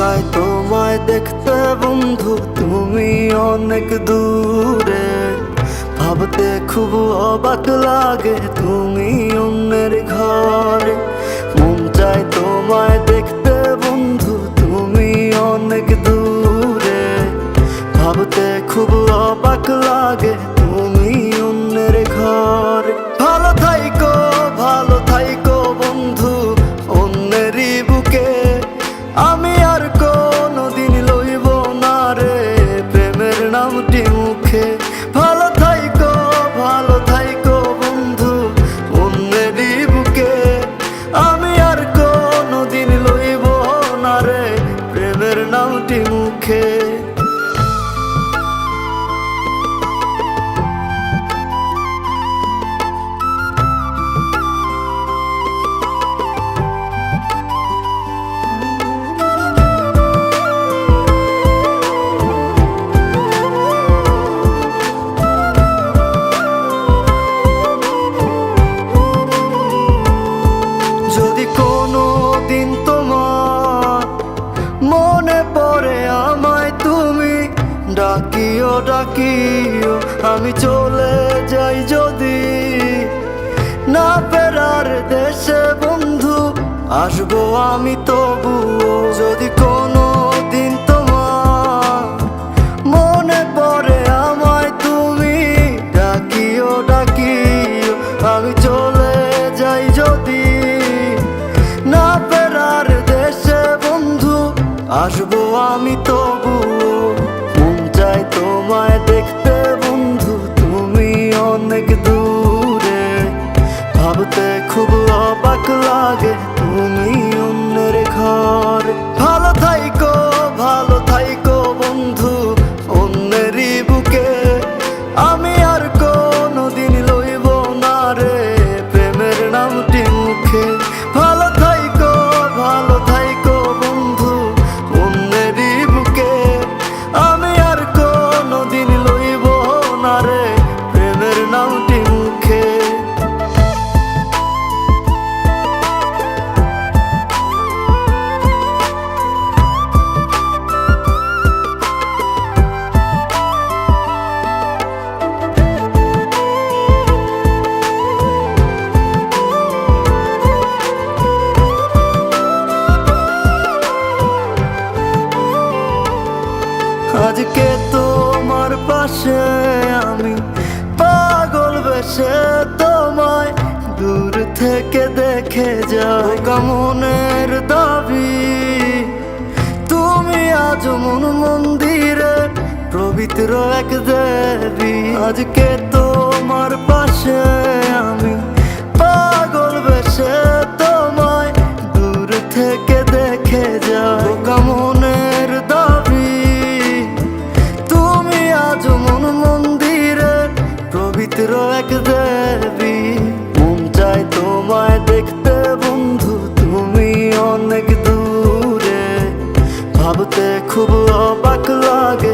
চাই তোমায় দেখতে বন্ধু, তুমি অনেক দূরে। ভাবতে খুব অবাক লাগে তুমি অন্যের ঘরে। মন চাই তোমায় দেখতে বন্ধু, তুমি অনেক দূরে। ভাবতে খুব অবাক লাগে তুমি অন্যের ঘরে। ভালো থাইকো বন্ধু অন্যেরই বুকে। আমি আর কোনোদিন লইব না রে প্রেমের নামটি মুখে। ভালো থাইকো বন্ধু অন্যেরই বুকে। আমি আর কোনোদিন লইব না রে প্রেমের নামটি মুখে। যদি কোনো দিন তোমার মনে পড়ে আমায় তুমি ডাকিও আমি চলে যাই যদি। না ফেরার দেশে বন্ধু আসবো আমি তবুও। যদি কোনো দিন তোমার মনে পড়ে আমায় তুমি ডাকিও আমি চলে যাই যদি। না ফেরার দেশে বন্ধু আসবো আমি তবুও। মন চাই তোমায় দেখতে বন্ধু, তুমি অনেক দূরে। ভাবতে খুব অবাক লাগে তুমি অন্যের ঘরে। ভালো থাইকো বন্ধু অন্যেরই বুকে। আমি আর কোনোদিন লইব না রে প্রেমের নামটি মুখে। ভালো থাইকো বন্ধু অন্যেরই বুকে। আমি আর কোনোদিন লইব না রে প্রেমের নামটি মুখে। আজকে তোমার পাশে আমি পাগল বেশে তোমায় দূর থেকে দেখে যাই। মনের দাবি তুমি আজ মন মন্দিরে পবিত্র এক দেবী। আজকে তোমার পাশে আমি পাগল বেশে তোমায় দূর থেকে দেখে যাই। মনের দাবি তুমি আজ মন মন্দিরে পবিত্র এক দেবী। মন চাই তোমায় দেখতে বন্ধু, তুমি অনেক দূরে। ভাবতে খুব অবাক লাগে